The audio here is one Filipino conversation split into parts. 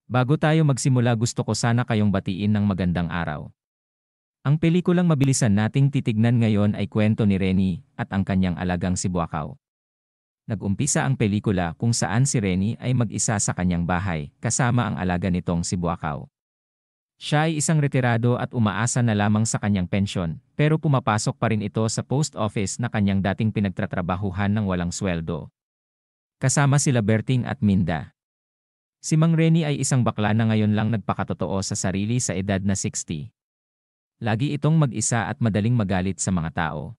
Bago tayo magsimula, gusto ko sana kayong batiin ng magandang araw. Ang pelikulang mabilisan nating titignan ngayon ay kwento ni Renny at ang kanyang alagang si Buakaw. Nag-umpisa ang pelikula kung saan si Renny ay mag-isa sa kanyang bahay kasama ang alaga nitong si Buakaw. Siya ay isang retirado at umaasa na lamang sa kanyang pensyon, pero pumapasok pa rin ito sa post office na kanyang dating pinagtatrabahuhan ng walang sweldo. Kasama sila Berting at Minda. Si Mang Renny ay isang bakla na ngayon lang nagpakatotoo sa sarili sa edad na 60. Lagi itong mag-isa at madaling magalit sa mga tao.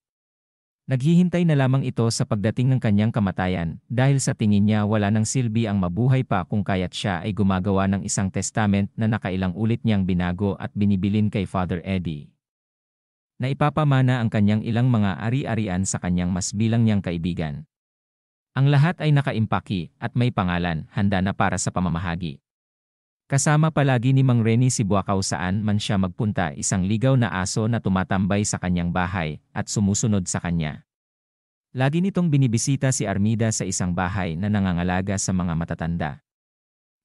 Naghihintay na lamang ito sa pagdating ng kanyang kamatayan dahil sa tingin niya wala nang silbi ang mabuhay pa kung kaya't siya ay gumagawa ng isang testament na nakailang ulit niyang binago at binibilin kay Father Eddie. Naipapamana ang kanyang ilang mga ari-arian sa kanyang mas bilang niyang kaibigan. Ang lahat ay nakaimpaki at may pangalan, handa na para sa pamamahagi. Kasama palagi ni Mang Renny si Buakaw saan man siya magpunta, isang ligaw na aso na tumatambay sa kanyang bahay at sumusunod sa kanya. Lagi nitong binibisita si Armida sa isang bahay na nangangalaga sa mga matatanda.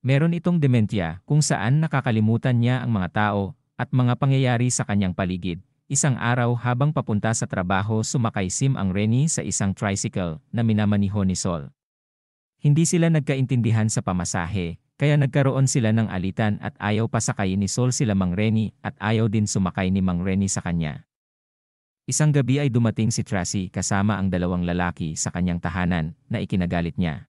Meron itong dementia kung saan nakakalimutan niya ang mga tao at mga pangyayari sa kanyang paligid. Isang araw habang papunta sa trabaho, sumakay si Mang Renny sa isang tricycle na minamaniho ni Sol. Hindi sila nagkaintindihan sa pamasahe. Kaya nagkaroon sila ng alitan at ayaw pa sakayin ni Sol sila Mang Renny at ayaw din sumakay ni Mang Renny sa kanya. Isang gabi ay dumating si Tracy kasama ang dalawang lalaki sa kanyang tahanan na ikinagalit niya.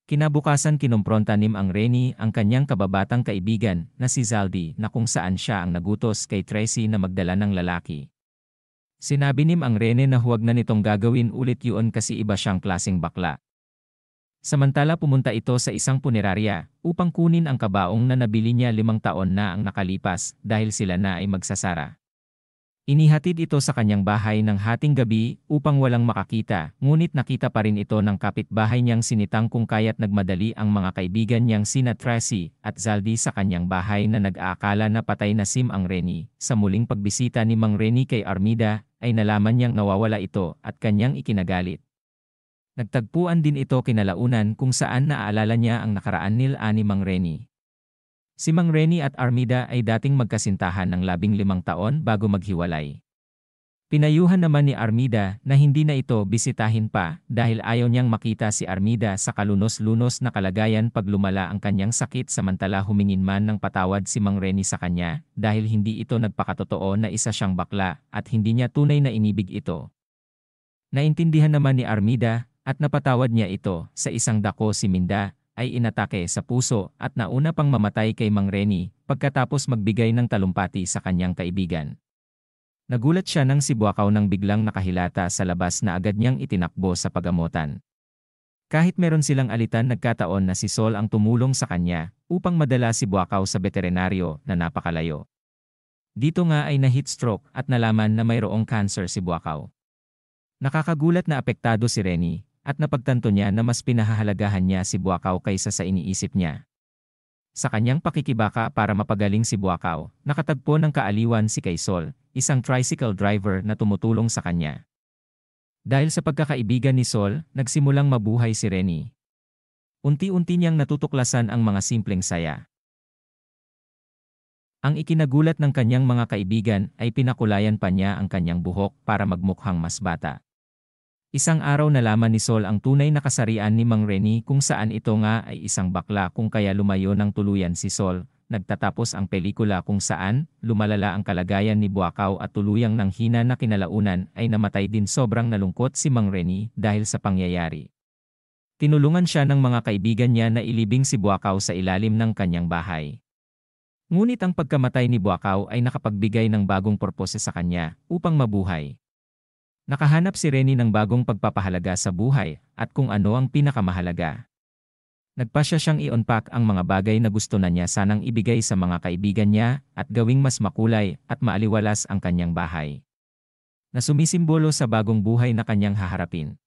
Kinabukasan kinumpronta ni Mang Renny ang kanyang kababatang kaibigan na si Zaldi na kung saan siya ang nagutos kay Tracy na magdala ng lalaki. Sinabi ni Mang Renny na huwag na nitong gagawin ulit yun kasi iba siyang klaseng bakla. Samantala pumunta ito sa isang punerarya upang kunin ang kabaong na nabili niya 5 taon na ang nakalipas dahil sila na ay magsasara. Inihatid ito sa kanyang bahay ng hating gabi upang walang makakita, ngunit nakita pa rin ito ng kapitbahay niyang sinitang kung kaya't nagmadali ang mga kaibigan niyang sina Tracy at Zaldi sa kanyang bahay na nag-aakala na patay na si Mang Renny. Sa muling pagbisita ni Mang Renny kay Armida ay nalaman niyang nawawala ito at kanyang ikinagalit. Nagtagpuan din ito kinalaunan kung saan naaalala niya ang nakaraan nila ni Mang Renny. Si Mang Renny at Armida ay dating magkasintahan ng 15 taon bago maghiwalay. Pinayuhan naman ni Armida na hindi na ito bisitahin pa dahil ayaw niyang makita si Armida sa kalunos-lunos na kalagayan pag lumala ang kanyang sakit, samantala humingin man ng patawad si Mang Renny sa kanya dahil hindi ito nagpakatotoo na isa siyang bakla at hindi niya tunay na inibig ito. Naintindihan naman ni Armida at napatawad niya ito. Sa isang dako si Minda ay inatake sa puso at nauna pang mamatay kay Mang Renny pagkatapos magbigay ng talumpati sa kanyang kaibigan. Nagulat siya nang si Buakaw nang biglang nakahilata sa labas na agad niyang itinakbo sa pagamutan. Kahit meron silang alitan, nagkataon na si Sol ang tumulong sa kanya upang madala si Buakaw sa veterinaryo na napakalayo. Dito nga ay na-heat stroke at nalaman na mayroong cancer si Buakaw. Nakakagulat na apektado si Renny at napagtanto niya na mas pinahahalagahan niya si Buakaw kaysa sa iniisip niya. Sa kanyang pakikibaka para mapagaling si Buakaw, nakatagpo ng kaaliwan si kay Sol, isang tricycle driver na tumutulong sa kanya. Dahil sa pagkakaibigan ni Sol, nagsimulang mabuhay si Renny. Unti-unti niyang natutuklasan ang mga simpleng saya. Ang ikinagulat ng kanyang mga kaibigan ay pinakulayan pa niya ang kanyang buhok para magmukhang mas bata. Isang araw nalaman ni Sol ang tunay na kasarian ni Mang Renny kung saan ito nga ay isang bakla kung kaya lumayo ng tuluyan si Sol. Nagtatapos ang pelikula kung saan lumalala ang kalagayan ni Buakaw at tuluyang nang hina na kinalaunan ay namatay din. Sobrang nalungkot si Mang Renny dahil sa pangyayari. Tinulungan siya ng mga kaibigan niya na ilibing si Buakaw sa ilalim ng kanyang bahay. Ngunit ang pagkamatay ni Buakaw ay nakapagbigay ng bagong purpose sa kanya upang mabuhay. Nakahanap si Renny ng bagong pagpapahalaga sa buhay at kung ano ang pinakamahalaga. Nagpasya siyang i-unpack ang mga bagay na gusto na niya sanang ibigay sa mga kaibigan niya at gawing mas makulay at maaliwalas ang kanyang bahay, na sumisimbolo sa bagong buhay na kanyang haharapin.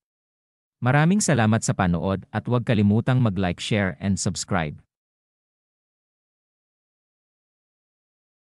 Maraming salamat sa panood at huwag kalimutang mag-like, share and subscribe.